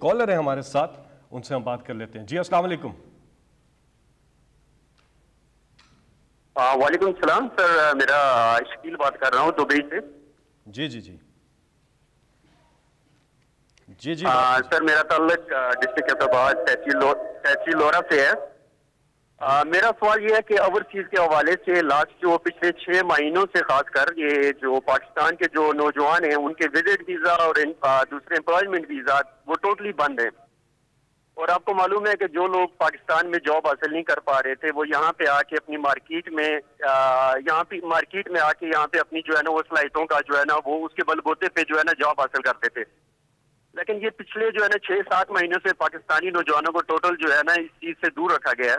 Collar ہیں ہمارے ساتھ, ان سے ہم بات کر لیتے ہیں. جی السلام علیکم. وعلیکم السلام سر, میرا شکیل بات کر رہا ہوں دبئی سے. جی جی جی جی جی سر میرا تعلق ڈسٹرکٹ ایبٹ آباد تحصیل لورا سے ہے. میرا سوال یہ ہے کہ اوورسیز کے حوالے سے لاسٹ جو پچھلے 6 مہینوں سے خاص کر یہ جو پاکستان کے جو نوجوان ہیں ان کے وزٹ ویزا اور دوسرے امپلائمنٹ ویزا وہ ٹوٹلی بند ہیں. اور آپ کو معلوم ہے کہ جو لوگ پاکستان میں جاب حاصل نہیں کر پا رہے تھے وہ یہاں پہ آ کے اپنی مارکیٹ میں آ کے یہاں پہ اپنی جو ہے نا وہ صلاحیتوں کا جو ہے نا وہ اس کے بلبوتے پہ جو ہے نا جاب حاصل کرتے تھے. لیکن یہ پچھلے جو ہے نا 6-7 مہینوں سے پاکستانی نوجوانوں کو ٹوٹل جو ہے نا اس چیز سے دور رکھا گیا ہے.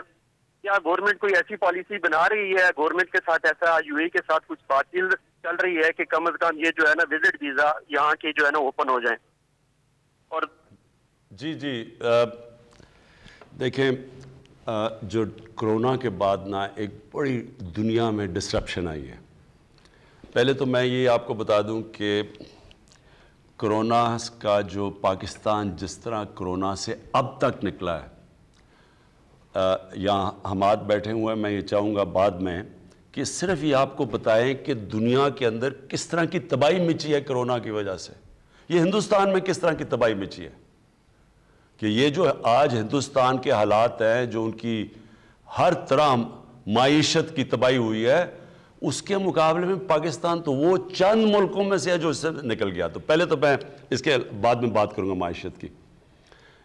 کیا گورنمنٹ کوئی ایسی پالیسی بنا رہی ہے, گورنمنٹ کے ساتھ ایسا یو اے کے ساتھ کچھ بات چل رہی ہے کہ کم از کم یہ جو ہے نا وزٹ ویزا یہاں کے جو ہے نا اوپن ہو جائیں؟ اور جی دیکھیں, جو کرونا کے بعد نا ایک بڑی دنیا میں ڈسرپشن آئی ہے. پہلے تو میں یہ آپ کو بتا دوں کہ کرونا کا جو پاکستان جس طرح کرونا سے اب تک نکلا ہے, یہاں حماد بیٹھے ہوئے ہیں, میں یہ چاہوں گا بعد میں کہ صرف یہ آپ کو بتائیں کہ دنیا کے اندر کس طرح کی تباہی مچی ہے کرونا کی وجہ سے, یہ ہندوستان میں کس طرح کی تباہی مچی ہے. کہ یہ جو آج ہندوستان کے حالات ہیں, جو ان کی ہر طرح معیشت کی تباہی ہوئی ہے, اس کے مقابلے میں پاکستان تو وہ چند ملکوں میں سے ہے جو اس سے نکل گیا. تو پہلے تو میں اس کے بعد میں بات کروں گا معیشت کی.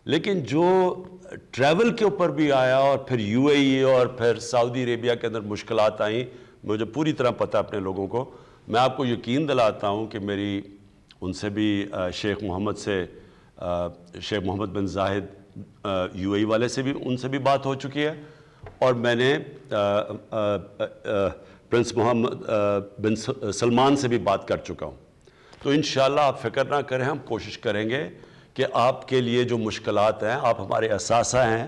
لیکن جو ٹریول کے اوپر بھی آیا اور پھر یو اے ای اور پھر سعودی عربیہ کے اندر مشکلات آئیں, مجھے پوری طرح پتہ اپنے لوگوں کو. میں آپ کو یقین دلاتا ہوں کہ میری ان سے بھی شیخ محمد بن زاہد یو اے ای والے سے بھی ان سے بھی بات ہو چکی ہے, اور میں نے پرنس محمد بن سلمان سے بھی بات کر چکا ہوں. تو انشاءاللہ آپ فکر نہ کریں, ہم کوشش کریں گے کہ آپ کے لیے جو مشکلات ہیں, آپ ہمارے اثاثہ ہیں,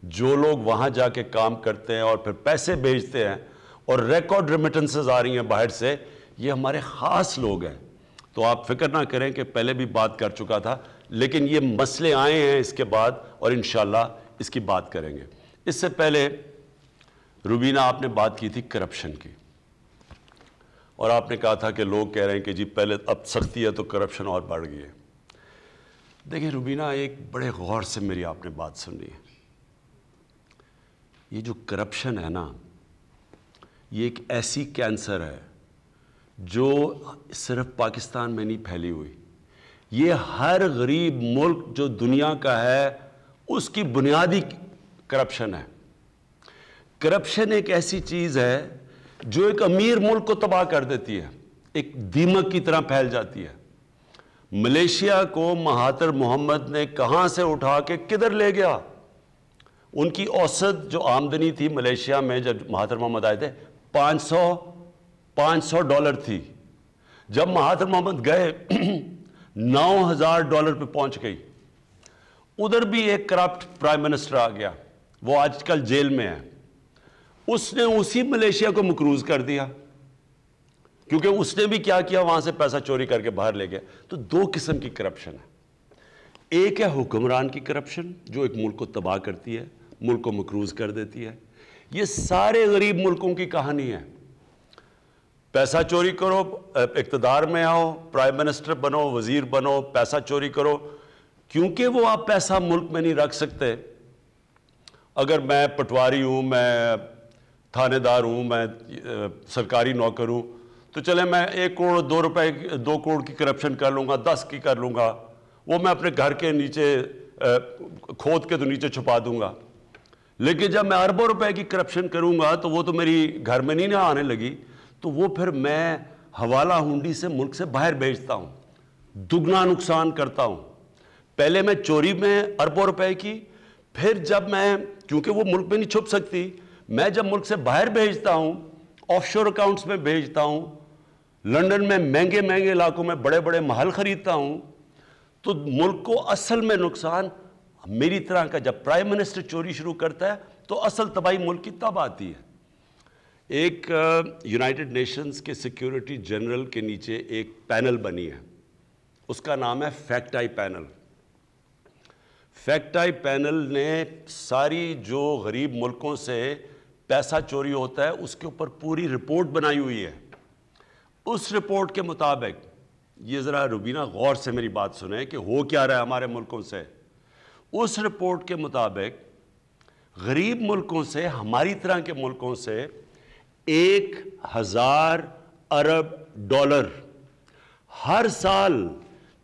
جو لوگ وہاں جا کے کام کرتے ہیں اور پھر پیسے بھیجتے ہیں اور ریکارڈ ریمیٹنسز آ رہی ہیں باہر سے, یہ ہمارے خاص لوگ ہیں. تو آپ فکر نہ کریں کہ پہلے بھی بات کر چکا تھا, لیکن یہ مسئلے آئے ہیں اس کے بعد, اور انشاءاللہ اس کی بات کریں گے. اس سے پہلے روبینہ آپ نے بات کی تھی کرپشن کی, اور آپ نے کہا تھا کہ لوگ کہہ رہے ہیں کہ جی پہلے اب سختی ہے تو کرپشن اور بڑھ گئی ہے. دیکھیں روبینہ, ایک بڑے غور سے میری آپ نے بات سننی ہے. یہ جو کرپشن ہے نا, یہ ایک ایسی کینسر ہے جو صرف پاکستان میں نہیں پھیلی ہوئی, یہ ہر غریب ملک جو دنیا کا ہے اس کی بنیادی کرپشن ہے. کرپشن ایک ایسی چیز ہے جو ایک امیر ملک کو تباہ کر دیتی ہے, ایک دیمک کی طرح پھیل جاتی ہے. ملیشیا کو مہاتر محمد نے کہاں سے اٹھا کے کدھر لے گیا؟ ان کی اوسط جو آمدنی تھی ملیشیا میں جب مہاتر محمد آئے تھے $500 تھی. جب مہاتر محمد گئے $9,000 پہ پہنچ گئی. ادھر بھی ایک کرپٹ پرائم منسٹر آ گیا, وہ آج کل جیل میں ہے. اس نے اسی ملیشیا کو مقروض کر دیا, کیونکہ اس نے بھی کیا کیا, وہاں سے پیسہ چوری کر کے باہر لے گیا. تو 2 قسم کی کرپشن ہے. ایک ہے حکمران کی کرپشن جو ایک ملک کو تباہ کرتی ہے, ملک کو مقروض کر دیتی ہے. یہ سارے غریب ملکوں کی کہانی ہے. پیسہ چوری کرو, اقتدار میں آؤ, پرائم منسٹر بنو, وزیر بنو, پیسہ چوری کرو, کیونکہ وہ آپ پیسہ ملک میں نہیں رکھ سکتے. اگر میں پٹواری ہوں, میں تھانے دار ہوں, میں سرکاری نوکر ہوں, تو چلے میں 1 کروڑ 2 روپے 2 کروڑ کی کرپشن کر لوں گا, 10 کی کر لوں گا, وہ میں اپنے گھر کے نیچے کھود کے تو نیچے چھپا دوں گا. لیکن جب میں اربوں روپے کی کرپشن کروں گا تو وہ تو میری گھر میں نہیں نہ آنے لگی, تو وہ پھر میں حوالہ ہنڈی سے ملک سے باہر بھیجتا ہوں, دگنا نقصان کرتا ہوں. پہلے میں چوری میں اربوں روپے کی, پھر جب میں, کیونکہ وہ ملک میں نہیں چھپ سکتی, میں جب ملک سے باہر بھیجتا ہوں, آف شور اکاؤنٹس میں بھیجتا ہوں, لنڈن میں مہنگے مہنگے علاقوں میں بڑے بڑے محل خریدتا ہوں, تو ملک کو اصل میں نقصان میری طرح کا. جب پرائم منسٹر چوری شروع کرتا ہے تو اصل تباہی ملک کی تب آتی ہے. ایک یونائٹڈ نیشنز کے سیکیورٹی جنرل کے نیچے ایک پینل بنی ہے, اس کا نام ہے fact I panel. Fact I panel نے ساری جو غریب ملکوں سے پیسہ چوری ہوتا ہے اس کے اوپر پوری رپورٹ بنائی ہوئی ہے. اس رپورٹ کے مطابق یہ ذرا روبینہ غور سے میری بات سنیں کہ ہو کیا رہا ہے ہمارے ملکوں سے. اس رپورٹ کے مطابق غریب ملکوں سے, ہماری طرح کے ملکوں سے 1000 ارب ڈالر ہر سال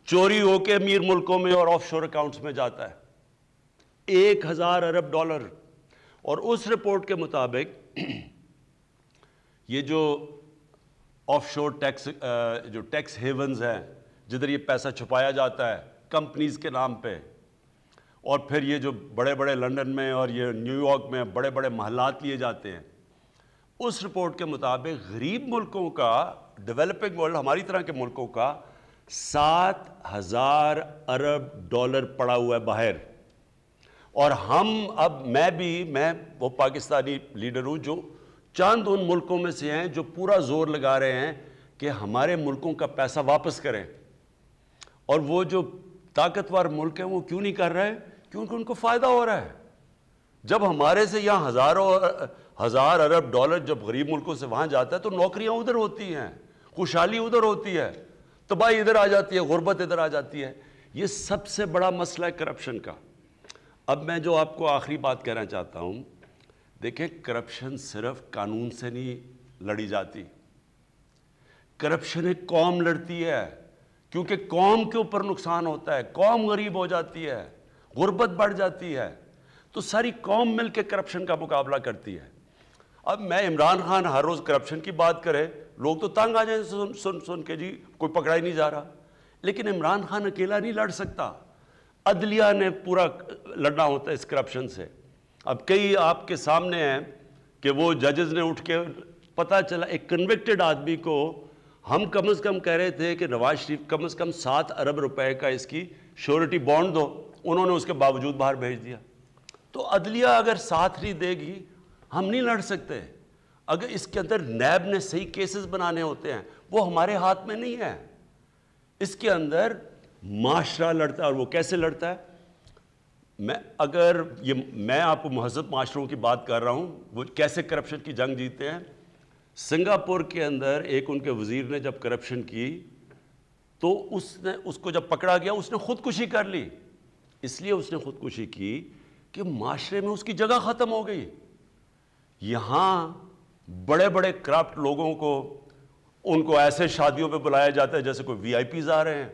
چوری ہو کے امیر ملکوں میں اور آف شور اکاؤنٹس میں جاتا ہے. 1000 ارب ڈالر. اور اس رپورٹ کے مطابق یہ جو آف شور ٹیکس جو ٹیکس ہیونز ہیں جدھر یہ پیسہ چھپایا جاتا ہے کمپنیز کے نام پہ, اور پھر یہ جو بڑے بڑے لنڈن میں اور یہ نیو یارک میں بڑے بڑے محلات لیے جاتے ہیں, اس رپورٹ کے مطابق غریب ملکوں کا, ڈیولپنگ ورلڈ ہماری طرح کے ملکوں کا 7000 ارب ڈالر پڑا ہوا ہے باہر. اور ہم اب میں وہ پاکستانی لیڈر ہوں جو چند ان ملکوں میں سے ہیں جو پورا زور لگا رہے ہیں کہ ہمارے ملکوں کا پیسہ واپس کریں. اور وہ جو طاقتور ملک ہیں وہ کیوں نہیں کر رہے؟ کیونکہ ان کو فائدہ ہو رہا ہے. جب ہمارے سے یہاں ہزار ارب ڈالر جب غریب ملکوں سے وہاں جاتا ہے تو نوکریاں ادھر ہوتی ہیں, خوشحالی ادھر ہوتی ہے, تباہی ادھر آ جاتی ہے, غربت ادھر آ جاتی ہے. یہ سب سے بڑا مسئلہ ہے کرپشن کا. اب میں جو آپ کو آخری بات کہنا چاہتا ہوں, دیکھیں کرپشن صرف قانون سے نہیں لڑی جاتی, کرپشن ایک قوم لڑتی ہے, کیونکہ قوم کے اوپر نقصان ہوتا ہے, قوم غریب ہو جاتی ہے, غربت بڑھ جاتی ہے, تو ساری قوم مل کے کرپشن کا مقابلہ کرتی ہے. اب میں عمران خان ہر روز کرپشن کی بات کرے, لوگ تو تنگ آ جائیں سن کے, جی کوئی پکڑا ہی نہیں جا رہا. لیکن عمران خان اکیلا نہیں لڑ سکتا, عدلیہ نے پورا لڑنا ہوتا ہے اس کرپشن سے. اب کئی آپ کے سامنے ہیں کہ وہ ججز نے اٹھ کے, پتہ چلا ایک کنوکٹڈ آدمی کو ہم کم از کم کہہ رہے تھے کہ نواز شریف کم از کم 7 ارب روپے کا اس کی شیورٹی بانڈ دو, انہوں نے اس کے باوجود باہر بھیج دیا. تو عدلیہ اگر ساتھ نہیں دے گی ہم نہیں لڑ سکتے. اگر اس کے اندر نیب نے صحیح کیسز بنانے ہوتے ہیں, وہ ہمارے ہاتھ میں نہیں ہے. اس کے اندر معاشرہ لڑتا ہے, اور وہ کیسے لڑتا ہے؟ میں آپ کو مہذب معاشروں کی بات کر رہا ہوں, وہ کیسے کرپشن کی جنگ جیتے ہیں. سنگاپور کے اندر ایک ان کے وزیر نے جب کرپشن کی تو اس کو جب پکڑا گیا اس نے خودکشی کر لی. اس لیے اس نے خودکشی کی کہ معاشرے میں اس کی جگہ ختم ہو گئی. یہاں بڑے بڑے کرپٹ لوگوں کو ان کو ایسے شادیوں پہ بلایا جاتا ہے جیسے کوئی وی آئی پیز آ رہے ہیں,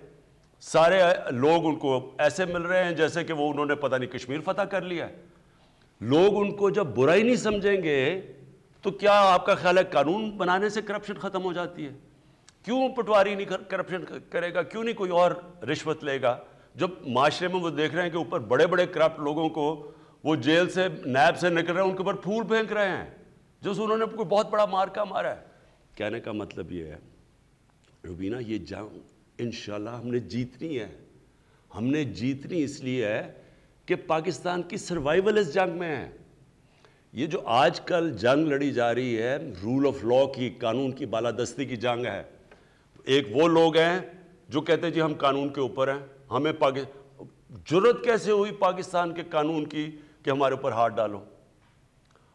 سارے لوگ ان کو ایسے مل رہے ہیں جیسے کہ وہ انہوں نے پتہ نہیں کشمیر فتح کر لیا ہے. لوگ ان کو جب برا ہی نہیں سمجھیں گے تو کیا آپ کا خیال ہے قانون بنانے سے کرپشن ختم ہو جاتی ہے؟ کیوں پٹواری نہیں کرپشن کرے گا, کیوں نہیں کوئی اور رشوت لے گا؟ جب معاشرے میں وہ دیکھ رہے ہیں کہ اوپر بڑے بڑے کرپٹ لوگوں کو وہ جیل سے نیب سے نکل رہے ہیں, ان کے اوپر پھول پھینک رہے ہیں جو انہوں نے کوئی بہت بڑا مارکا مارا ہے. کہنے کا مطلب یہ ہے روبینہ, یہ جنگ انشاءاللہ ہم نے جیتنی ہے. ہم نے جیتنی اس لیے ہے کہ پاکستان کی سروائیول اس جنگ میں ہے. یہ جو آج کل جنگ لڑی جا رہی ہے رول آف لا کی, قانون کی بالادستی کی جنگ ہے. ایک وہ لوگ ہیں جو کہتے ہیں جی ہم قانون کے اوپر ہیں, ہمیں جرت کیسے ہوئی پاکستان کے قانون کی کہ ہمارے اوپر ہاتھ ڈالو.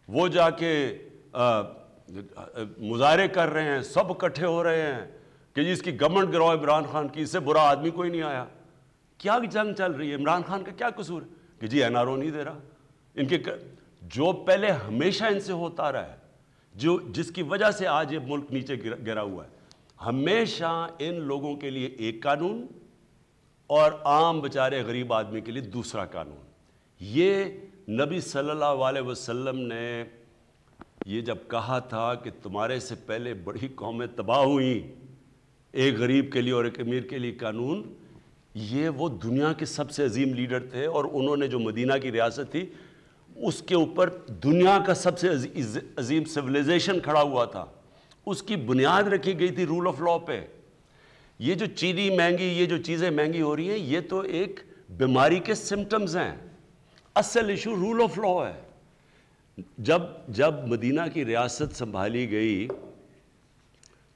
وہ جا کے مظاہرے کر رہے ہیں, سب اکٹھے ہو رہے ہیں کہ جی اس کی گورنمنٹ گراؤ عمران خان کی, اس سے برا آدمی کوئی نہیں آیا. کیا جنگ چل رہی ہے؟ عمران خان کا کیا قصور ہے کہ جی این آر او نہیں دے رہا؟ ان کے جو پہلے ہمیشہ ان سے ہوتا رہا ہے, جس کی وجہ سے آج یہ ملک نیچے گرا ہوا ہے, ہمیشہ ان لوگوں کے لیے ایک قانون اور عام بیچارے غریب آدمی کے لیے دوسرا قانون. یہ نبی صلی اللہ علیہ وسلم نے یہ جب کہا تھا کہ تمہارے سے پہلے بڑی قومیں تباہ ہوئیں, ایک غریب کے لیے اور ایک امیر کے لیے قانون, یہ وہ دنیا کے سب سے عظیم لیڈر تھے, اور انہوں نے جو مدینہ کی ریاست تھی اس کے اوپر دنیا کا سب سے عظیم سویلائزیشن کھڑا ہوا تھا, اس کی بنیاد رکھی گئی تھی رول آف لا پہ. یہ جو چینی مہنگی, یہ جو چیزیں مہنگی ہو رہی ہیں, یہ تو ایک بیماری کے سمٹمز ہیں. اصل ایشو رول آف لا ہے. جب مدینہ کی ریاست سنبھالی گئی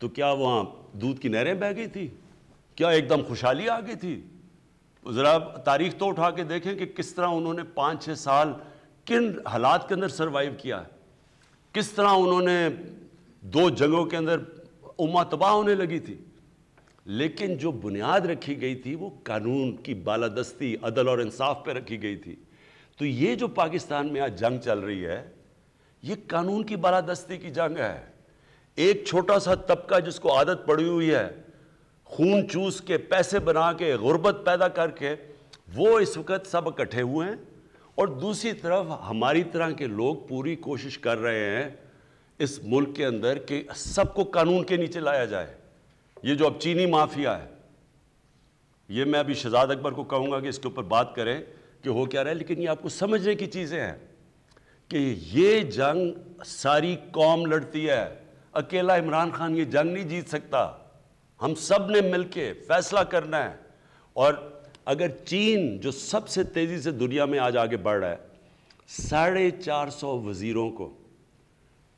تو کیا وہاں دودھ کی نہریں بہہ گئی تھی؟ کیا ایک دم خوشحالی آ گئی تھی؟ ذرا تاریخ تو اٹھا کے دیکھیں کہ کس طرح انہوں نے 5-6 سال کن حالات کے اندر سروائیو کیا ہے، کس طرح انہوں نے 2 جنگوں کے اندر امہ تباہ ہونے لگی تھی، لیکن جو بنیاد رکھی گئی تھی وہ قانون کی بالادستی، عدل اور انصاف پہ رکھی گئی تھی۔ تو یہ جو پاکستان میں آج جنگ چل رہی ہے یہ قانون کی بالادستی کی جنگ ہے۔ ایک چھوٹا سا طبقہ جس کو عادت پڑی ہوئی ہے خون چوس کے، پیسے بنا کے، غربت پیدا کر کے، وہ اس وقت سب اکٹھے ہوئے ہیں، اور دوسری طرف ہماری طرح کے لوگ پوری کوشش کر رہے ہیں اس ملک کے اندر کہ سب کو قانون کے نیچے لایا جائے۔ یہ جو اب چینی مافیا ہے، یہ میں ابھی شہزاد اکبر کو کہوں گا کہ اس کے اوپر بات کریں کہ ہو کیا رہا ہے، لیکن یہ آپ کو سمجھنے کی چیزیں ہیں کہ یہ جنگ ساری قوم لڑتی ہے، اکیلا عمران خان یہ جنگ نہیں جیت سکتا، ہم سب نے مل کے فیصلہ کرنا ہے۔ اور اگر چین جو سب سے تیزی سے دنیا میں آج آگے بڑھ رہا ہے، 450 وزیروں کو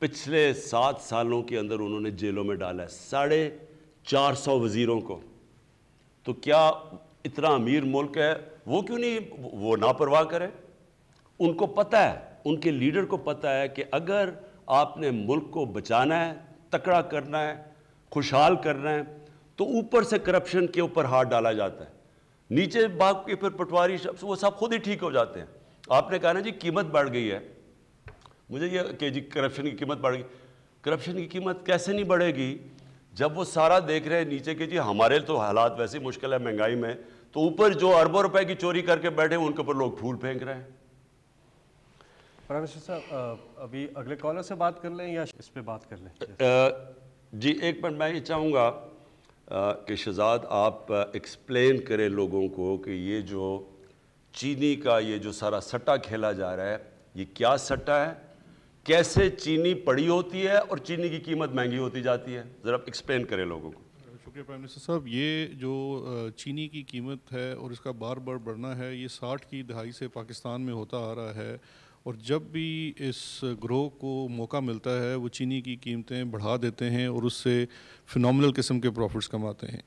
پچھلے 7 سالوں کے اندر انہوں نے جیلوں میں ڈالا ہے، 450 وزیروں کو، تو کیا اتنا امیر ملک ہے وہ کیوں نہیں وہ لاپرواہ کرے؟ ان کو پتہ ہے، ان کے لیڈر کو پتہ ہے کہ اگر آپ نے ملک کو بچانا ہے، تکڑا کرنا ہے، خوشحال کرنا ہے، تو اوپر سے کرپشن کے اوپر ہاتھ ڈالا جاتا ہے، نیچے باغ کے پھر پٹواری وہ سب خود ہی ٹھیک ہو جاتے ہیں۔ آپ نے کہا نا جی قیمت بڑھ گئی ہے، مجھے یہ کہ جی کرپشن کی قیمت بڑھ گئی، کرپشن کی قیمت کیسے نہیں بڑھے گی جب وہ سارا دیکھ رہے ہیں نیچے کہ جی ہمارے تو حالات ویسے مشکل ہے مہنگائی میں، تو اوپر جو اربوں روپے کی چوری کر کے بیٹھے ان کے اوپر لوگ پھول پھینک رہے ہیں۔ پرائم منسٹر صاحب ابھی اگلے کالر سے بات کر لیں یا اس پہ بات کر لیں؟ جی ایک منٹ، میں یہ چاہوں گا کہ شہزاد آپ ایکسپلین کریں لوگوں کو کہ یہ جو چینی کا یہ جو سارا سٹا کھیلا جا رہا ہے یہ کیا سٹا ہے، کیسے چینی پڑی ہوتی ہے اور چینی کی قیمت مہنگی ہوتی جاتی ہے، ذرا ایکسپلین کریں لوگوں کو۔ شکریہ پرائم منسٹر صاحب۔ یہ جو چینی کی قیمت ہے اور اس کا بار بار بڑھنا ہے، یہ 60 کی دہائی سے پاکستان میں ہوتا آ رہا ہے، اور جب بھی اس گروہ کو موقع ملتا ہے وہ چینی کی قیمتیں بڑھا دیتے ہیں اور اس سے فنامنل قسم کے پروفٹس کماتے ہیں۔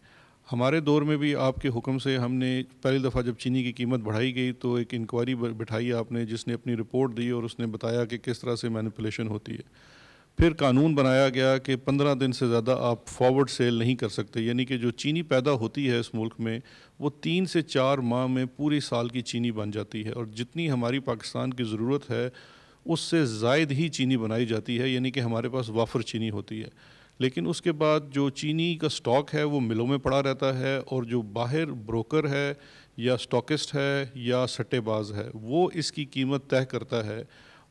ہمارے دور میں بھی آپ کے حکم سے ہم نے پہلی دفعہ جب چینی کی قیمت بڑھائی گئی تو ایک انکوائری بٹھائی آپ نے، جس نے اپنی رپورٹ دی اور اس نے بتایا کہ کس طرح سے مینیپولیشن ہوتی ہے۔ پھر قانون بنایا گیا کہ 15 دن سے زیادہ آپ فارورڈ سیل نہیں کر سکتے، یعنی کہ جو چینی پیدا ہوتی ہے اس ملک میں وہ 3 سے 4 ماہ میں پوری سال کی چینی بن جاتی ہے، اور جتنی ہماری پاکستان کی ضرورت ہے اس سے زائد ہی چینی بنائی جاتی ہے، یعنی کہ ہمارے پاس وافر چینی ہوتی ہے۔ لیکن اس کے بعد جو چینی کا سٹاک ہے وہ ملوں میں پڑا رہتا ہے، اور جو باہر بروکر ہے یا سٹاکسٹ ہے یا سٹے باز ہے وہ اس کی قیمت طے کرتا ہے۔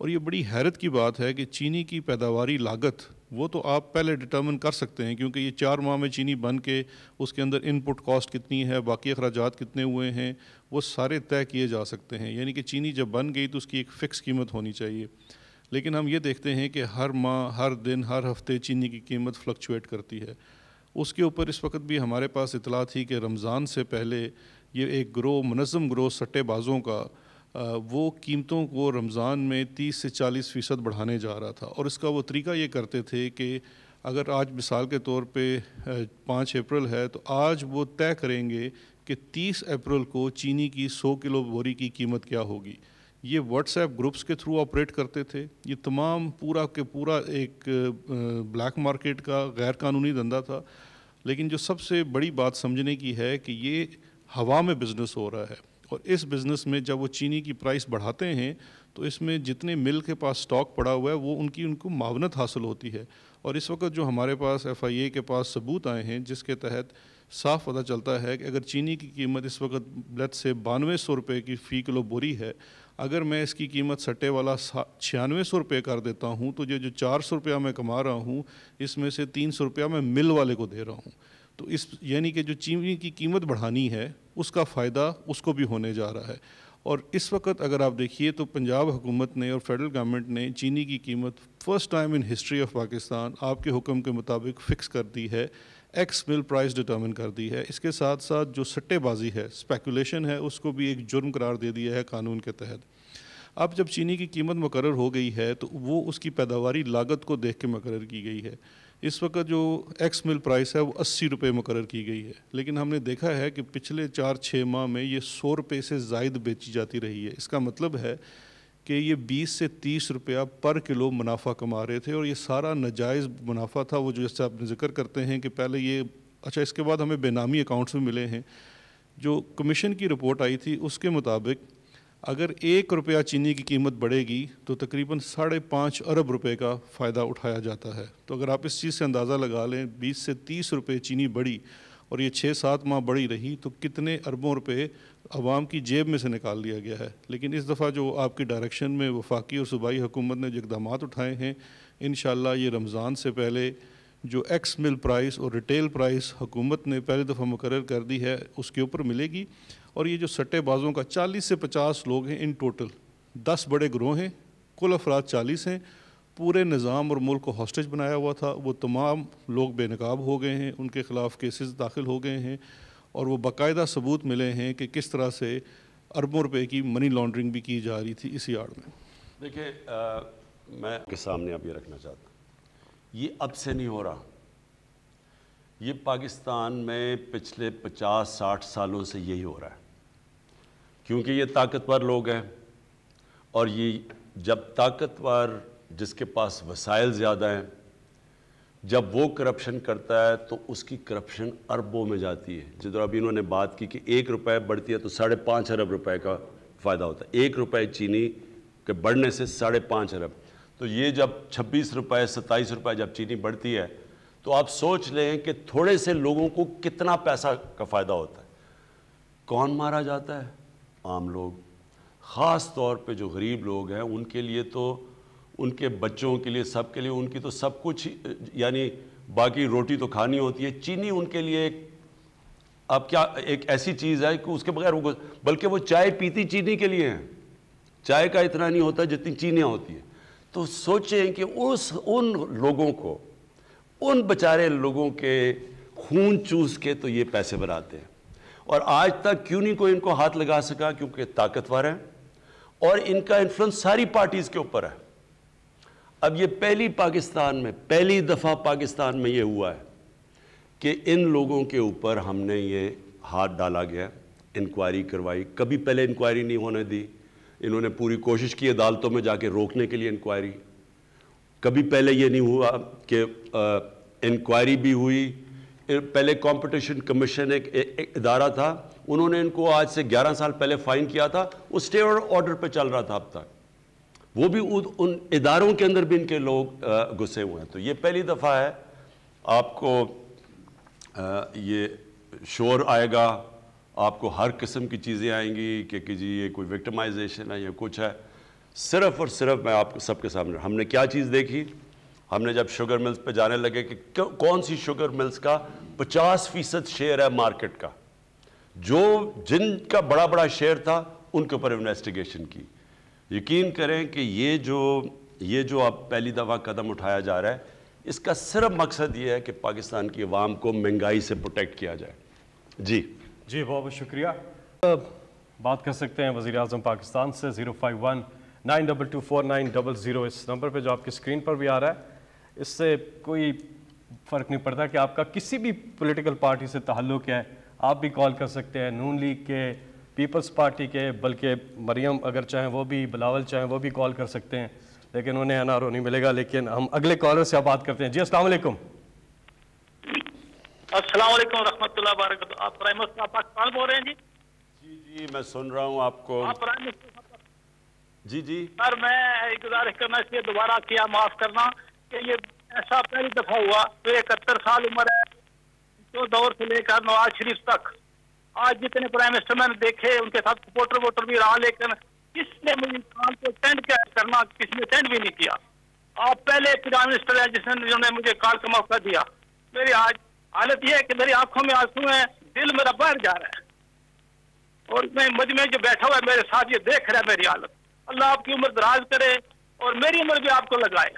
اور یہ بڑی حیرت کی بات ہے کہ چینی کی پیداواری لاگت وہ تو آپ پہلے ڈٹرمن کر سکتے ہیں، کیونکہ یہ 4 ماہ میں چینی بن کے اس کے اندر ان پٹ کاسٹ کتنی ہے، باقی اخراجات کتنے ہوئے ہیں، وہ سارے طے کیے جا سکتے ہیں، یعنی کہ چینی جب بن گئی تو اس کی ایک فکس قیمت ہونی چاہیے۔ لیکن ہم یہ دیکھتے ہیں کہ ہر ماہ، ہر دن، ہر ہفتے چینی کی قیمت فلکچویٹ کرتی ہے۔ اس کے اوپر اس وقت بھی ہمارے پاس اطلاع تھی کہ رمضان سے پہلے یہ ایک گروہ، منظم گروہ سٹے بازوں کا، وہ قیمتوں کو رمضان میں 30 سے 40% بڑھانے جا رہا تھا، اور اس کا وہ طریقہ یہ کرتے تھے کہ اگر آج مثال کے طور پہ 5 اپریل ہے تو آج وہ طے کریں گے کہ 30 اپریل کو چینی کی 100 کلو بوری کی قیمت کیا ہوگی۔ یہ واٹس ایپ گروپس کے تھرو آپریٹ کرتے تھے، یہ تمام پورا کے پورا ایک بلیک مارکیٹ کا غیر قانونی دھندا تھا۔ لیکن جو سب سے بڑی بات سمجھنے کی ہے کہ یہ ہوا میں بزنس ہو رہا ہے، اور اس بزنس میں جب وہ چینی کی پرائس بڑھاتے ہیں تو اس میں جتنے مل کے پاس سٹاک پڑا ہوا ہے وہ ان کو معاونت حاصل ہوتی ہے۔ اور اس وقت جو ہمارے پاس FIA کے پاس ثبوت آئے ہیں جس کے تحت صاف پتہ چلتا ہے کہ اگر چینی کی قیمت اس وقت لیٹس سے 9200 روپے کی فی کلو بوری ہے، اگر میں اس کی قیمت سٹے والا 9600 روپے کر دیتا ہوں تو یہ جو 400 روپیہ میں کما رہا ہوں اس میں سے 300 روپیہ میں مل والے کو دے رہا ہوں۔ تو اس یعنی کہ جو چینی کی قیمت بڑھانی ہے اس کا فائدہ اس کو بھی ہونے جا رہا ہے۔ اور اس وقت اگر آپ دیکھیے تو پنجاب حکومت نے اور فیڈرل گورنمنٹ نے چینی کی قیمت first time in history of Pakistan آپ کے حکم کے مطابق فکس کر دی ہے، ایکس مل پرائس ڈٹرمن کر دی ہے۔ اس کے ساتھ ساتھ جو سٹے بازی ہے، اسپیکولیشن ہے، اس کو بھی ایک جرم قرار دے دیا ہے قانون کے تحت۔ اب جب چینی کی قیمت مقرر ہو گئی ہے تو وہ اس کی پیداواری لاگت کو دیکھ کے مقرر کی گئی ہے۔ اس وقت جو ایکس مل پرائس ہے وہ 80 روپے مقرر کی گئی ہے، لیکن ہم نے دیکھا ہے کہ پچھلے 4-6 ماہ میں یہ 100 روپے سے زائد بیچی جاتی رہی ہے۔ اس کا مطلب ہے کہ یہ 20 سے 30 روپیہ پر کلو منافع کما رہے تھے، اور یہ سارا ناجائز منافع تھا۔ وہ جو جیسے آپ نے ذکر کرتے ہیں کہ پہلے یہ اس کے بعد ہمیں بے نامی اکاؤنٹس بھی ملے ہیں۔ جو کمیشن کی رپورٹ آئی تھی اس کے مطابق اگر 1 روپیہ چینی کی قیمت بڑھے گی تو تقریباً 5.5 ارب روپے کا فائدہ اٹھایا جاتا ہے۔ تو اگر آپ اس چیز سے اندازہ لگا لیں 20 سے 30 روپے چینی بڑھی اور یہ 6-7 ماہ بڑھی رہی تو کتنے اربوں روپے عوام کی جیب میں سے نکال لیا گیا ہے۔ لیکن اس دفعہ جو آپ کی ڈائریکشن میں وفاقی اور صوبائی حکومت نے جو اقدامات اٹھائے ہیں، انشاءاللہ یہ رمضان سے پہلے جو ایکس مل پرائس اور ریٹیل پرائس حکومت نے پہلی دفعہ مقرر کر دی ہے اس کے اوپر ملے گی۔ اور یہ جو سٹے بازوں کا 40 سے 50 لوگ ہیں ان ٹوٹل، 10 بڑے گروہ ہیں، کل افراد 40 ہیں، پورے نظام اور ملک کو ہاسٹیج بنایا ہوا تھا۔ وہ تمام لوگ بے نقاب ہو گئے ہیں، ان کے خلاف کیسز داخل ہو گئے ہیں، اور وہ باقاعدہ ثبوت ملے ہیں کہ کس طرح سے اربوں روپے کی منی لانڈرنگ بھی کی جا رہی تھی اسی آڑ میں۔ دیکھیں میں آپ کے سامنے اب یہ رکھنا چاہتا ہوں، یہ اب سے نہیں ہو رہا، یہ پاکستان میں پچھلے 50-60 سالوں سے یہی ہو رہا ہے، کیونکہ یہ طاقتور لوگ ہیں، اور یہ جب طاقتور جس کے پاس وسائل زیادہ ہیں جب وہ کرپشن کرتا ہے تو اس کی کرپشن اربوں میں جاتی ہے۔ جدھر ابھی انہوں نے بات کی کہ 1 روپے بڑھتی ہے تو 5.5 ارب روپے کا فائدہ ہوتا ہے، 1 روپے چینی کے بڑھنے سے 5.5 ارب۔ تو یہ جب 26 روپے 27 روپے جب چینی بڑھتی ہے تو آپ سوچ لیں کہ تھوڑے سے لوگوں کو کتنا پیسہ کا فائدہ ہوتا ہے۔ کون مارا جاتا ہے؟ عام لوگ، خاص طور پہ جو غریب لوگ ہیں ان کے لیے تو، ان کے بچوں کے لیے، سب کے لیے، ان کی تو سب کچھ، یعنی باقی روٹی تو کھانی ہوتی ہے، چینی ان کے لیے اب کیا ایک ایسی چیز ہے کہ اس کے بغیر وہ، بلکہ وہ چائے پیتی چینی کے لیے ہیں، چائے کا اتنا نہیں ہوتا جتنی چینیاں ہوتی ہیں۔ تو سوچیں کہ ان لوگوں کو، ان بیچارے لوگوں کے خون چوس کے تو یہ پیسے بناتے ہیں، اور آج تک کیوں نہیں کوئی ان کو ہاتھ لگا سکا؟ کیونکہ طاقتور ہیں اور ان کا انفلوئنس ساری پارٹیز کے اوپر ہے۔ اب یہ پہلی دفعہ پاکستان میں یہ ہوا ہے کہ ان لوگوں کے اوپر ہم نے یہ ہاتھ ڈالا گیا، انکوائری کروائی۔ کبھی پہلے انکوائری نہیں ہونے دی، انہوں نے پوری کوشش کی عدالتوں میں جا کے روکنے کے لیے انکوائری۔ کبھی پہلے یہ نہیں ہوا کہ انکوائری بھی ہوئی۔ پہلے کمپٹیشن کمیشن ایک ادارہ تھا، انہوں نے ان کو آج سے 11 سال پہلے فائن کیا تھا، وہ اسٹے آرڈر پہ چل رہا تھا اب تک، وہ بھی ان اداروں کے اندر بھی ان کے لوگ گھسے ہوئے ہیں۔ تو یہ پہلی دفعہ ہے، آپ کو یہ شور آئے گا، آپ کو ہر قسم کی چیزیں آئیں گی کہ جی یہ کوئی وکٹمائزیشن ہے یا کچھ ہے۔ صرف اور صرف میں آپ کو سب کے سامنے، ہم نے کیا چیز دیکھی؟ ہم نے جب شوگر ملز پہ جانے لگے کہ کون سی شوگر ملز کا 50% شیئر ہے مارکیٹ کا، جن کا بڑا بڑا شیئر تھا ان کے اوپر انویسٹیگیشن کی۔ یقین کریں کہ یہ جو اب پہلی دفعہ قدم اٹھایا جا رہا ہے، اس کا صرف مقصد یہ ہے کہ پاکستان کی عوام کو مہنگائی سے پروٹیکٹ کیا جائے۔ جی بہت بہت شکریہ۔ بات کر سکتے ہیں وزیر اعظم پاکستان سے 051-9224900، اس نمبر پہ جو آپ کی اسکرین پر بھی آ رہا ہے۔ اس سے کوئی فرق نہیں پڑتا کہ آپ کا کسی بھی پولیٹیکل پارٹی سے تعلق ہے، آپ بھی کال کر سکتے ہیں، نون لیگ کے، پیپلز پارٹی کے، بلکہ مریم اگر چاہیں وہ بھی، بلاول چاہیں وہ بھی کال کر سکتے ہیں، لیکن انہیں این آر او نہیں ملے گا۔ لیکن ہم اگلے کالر سے بات کرتے ہیں۔ جی السلام علیکم۔ السلام علیکم ورحمۃ اللہ وبرکاتہ۔ آپ پرائم منسٹر آف پاکستان بول رہے ہیں؟ جی میں سن رہا ہوں آپ کو۔ آپ پرائم منسٹر؟ جی سر میں گزارش کرنا اس لیے دوبارہ کیا، معاف کرنا کہ یہ ایسا پہلی دفعہ ہوا، تو 71 سال عمر ہے، تو دور سے لے کر نواز شریف تک آج جتنے پرائم منسٹر میں نے دیکھے ان کے ساتھ سپورٹر ووٹر بھی رہا، لیکن کس نے مجھے کام کو ٹینڈ کرنا، کسی نے ٹینڈ بھی نہیں کیا۔ آپ پہلے پرائم منسٹر ہیں جنہوں نے مجھے کال کا موقع دیا۔ میری آج حالت یہ ہے کہ میری آنکھوں میں آنسو ہیں، دل میرا باہر جا رہا ہے، اور میں مجمع جو بیٹھا ہوا ہے میرے ساتھ یہ دیکھ رہا ہے میری حالت۔ اللہ آپ کی عمر دراز کرے اور میری عمر بھی آپ کو لگائے۔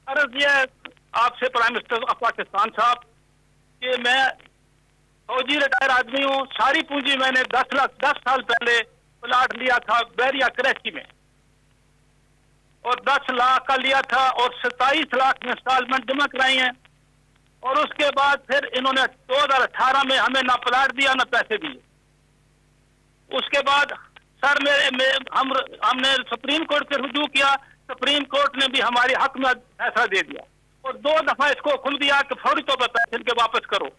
عرض یہ ہے آپ سے پرائم منسٹر آف پاکستان صاحب کہ میں فوجی ریٹائر آدمی ہوں، ساری پونجی میں نے 10 سال پہلے پلاٹ لیا تھا بیریا کریچی میں، اور 10 لاکھ کا لیا تھا اور 27 لاکھ میں انسٹالمنٹ جمع کرائی ہیں۔ اور اس کے بعد پھر انہوں نے 2018 میں ہمیں نہ پلاٹ دیا نہ پیسے دیے. اس کے بعد سر ہم نے سپریم کورٹ سے رجوع کیا. سپریم کورٹ نے بھی ہماری حق میں فیصلہ دے دیا اور 2 دفعہ اس کو کھل دیا کہ فوری طور پر پیسے کے واپس کرو.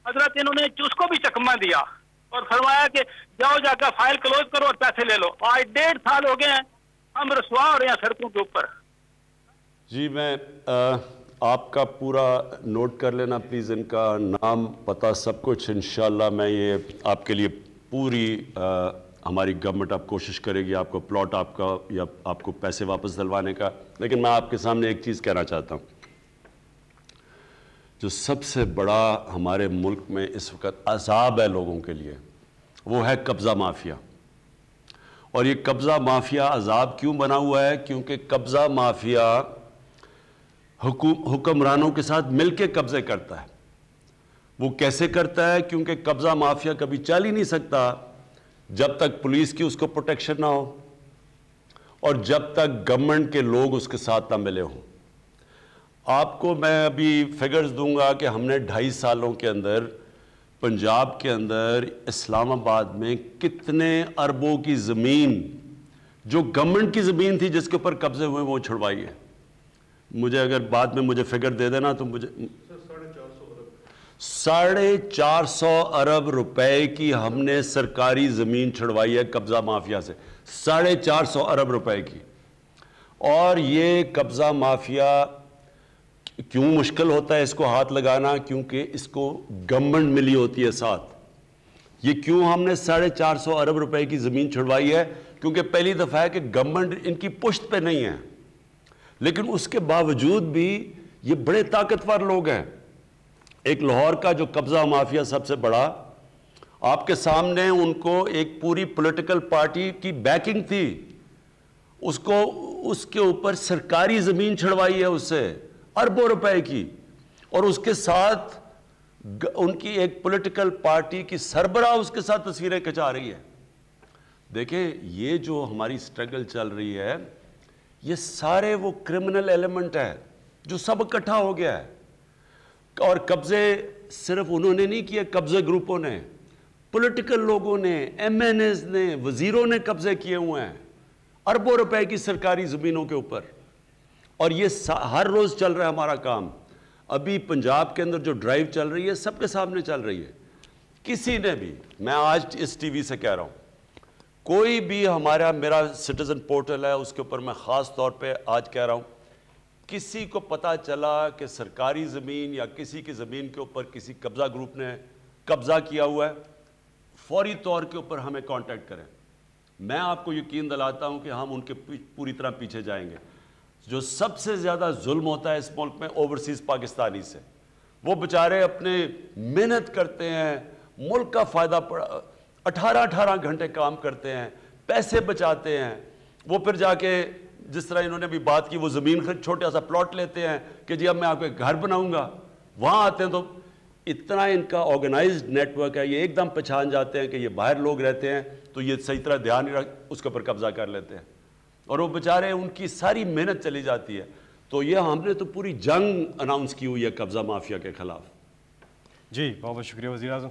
حضرت انہوں نے اس کو بھی چکمہ دیا اور فرمایا کہ جاؤ جا کر فائل کلوز کرو اور پیسے لے لو. آج 1.5 سال ہو گئے ہیں, ہم رسوا ہو رہے ہیں سڑکوں کے اوپر. جی میں آپ کا پورا نوٹ کر لینا پلیز, ان کا نام پتہ سب کچھ. انشاءاللہ میں یہ آپ کے لیے پوری ہماری گورنمنٹ اب کوشش کرے گی آپ کو پلاٹ آپ کا یا آپ کو پیسے واپس دلوانے کا. لیکن میں آپ کے سامنے ایک چیز کہنا چاہتا ہوں, جو سب سے بڑا ہمارے ملک میں اس وقت عذاب ہے لوگوں کے لیے, وہ ہے قبضہ مافیا. اور یہ قبضہ مافیا عذاب کیوں بنا ہوا ہے؟ کیونکہ قبضہ مافیا حکمرانوں کے ساتھ مل کے قبضے کرتا ہے. وہ کیسے کرتا ہے؟ کیونکہ قبضہ مافیا کبھی چل ہی نہیں سکتا جب تک پولیس کی اس کو پروٹیکشن نہ ہو اور جب تک گورنمنٹ کے لوگ اس کے ساتھ نہ ملے ہوں. آپ کو میں ابھی فگرز دوں گا کہ ہم نے 2.5 سالوں کے اندر پنجاب کے اندر اسلام آباد میں کتنے اربوں کی زمین جو گورنمنٹ کی زمین تھی جس کے اوپر قبضے ہوئے وہ چھڑوائی ہے. مجھے اگر بعد میں مجھے فگر دے دینا تو مجھے 450 ارب روپے کی ہم نے سرکاری زمین چھڑوائی ہے قبضہ مافیا سے. 450 ارب روپے کی. اور یہ قبضہ مافیا کیوں مشکل ہوتا ہے اس کو ہاتھ لگانا؟ کیونکہ اس کو گورنمنٹ ملی ہوتی ہے ساتھ. یہ کیوں ہم نے 450 ارب روپے کی زمین چھڑوائی ہے؟ کیونکہ پہلی دفعہ ہے کہ گورنمنٹ ان کی پشت پہ نہیں ہے, لیکن اس کے باوجود بھی یہ بڑے طاقتور لوگ ہیں. ایک لاہور کا جو قبضہ مافیا سب سے بڑا, آپ کے سامنے ان کو ایک پوری پولیٹیکل پارٹی کی بیکنگ تھی, اس کو اس کے اوپر سرکاری زمین چھڑوائی ہے اس سے اربوں روپے کی, اور اس کے ساتھ ان کی ایک پولیٹیکل پارٹی کی سربراہ اس کے ساتھ تصویریں کھچا رہی ہے. دیکھیں یہ جو ہماری سٹرگل چل رہی ہے یہ سارے وہ کرمنل ایلیمنٹ ہے جو سب اکٹھا ہو گیا ہے. اور قبضے صرف انہوں نے نہیں کیے, قبضے گروپوں نے, پولیٹیکل لوگوں نے, ایم این ایز نے, وزیروں نے قبضے کیے ہوئے ہیں اربوں روپے کی سرکاری زمینوں کے اوپر. اور یہ ہر روز چل رہا ہے ہمارا کام. ابھی پنجاب کے اندر جو ڈرائیو چل رہی ہے سب کے سامنے چل رہی ہے. کسی نے بھی, میں آج اس ٹی وی سے کہہ رہا ہوں, کوئی بھی میرا سٹیزن پورٹل ہے اس کے اوپر میں خاص طور پہ آج کہہ رہا ہوں, کسی کو پتا چلا کہ سرکاری زمین یا کسی کی زمین کے اوپر کسی قبضہ گروپ نے قبضہ کیا ہوا ہے, فوری طور کے اوپر ہمیں کانٹیکٹ کریں. میں آپ کو یقین دلاتا ہوں کہ ہم ان کے پوری طرح پیچھے جائیں گے. جو سب سے زیادہ ظلم ہوتا ہے اس ملک میں اوورسیز پاکستانی سے, وہ بیچارے اپنے محنت کرتے ہیں, ملک کا فائدہ 18 گھنٹے کام کرتے ہیں, پیسے بچاتے ہیں, وہ پھر جا کے جس طرح انہوں نے بھی بات کی وہ زمین چھوٹا سا پلاٹ لیتے ہیں کہ جی اب میں آپ کو ایک گھر بناؤں گا, وہاں آتے ہیں تو اتنا ان کا آرگنائزڈ نیٹ ورک ہے, یہ ایک دم پہچان جاتے ہیں کہ یہ باہر لوگ رہتے ہیں تو یہ صحیح طرح دھیان نہیں رکھ اس کے اوپر قبضہ کر لیتے ہیں, اور وہ بیچارے ان کی ساری محنت چلی جاتی ہے. تو یہ ہم نے تو پوری جنگ اناؤنس کی ہوئی ہے قبضہ مافیا کے خلاف. جی بہت بہت شکریہ وزیر اعظم.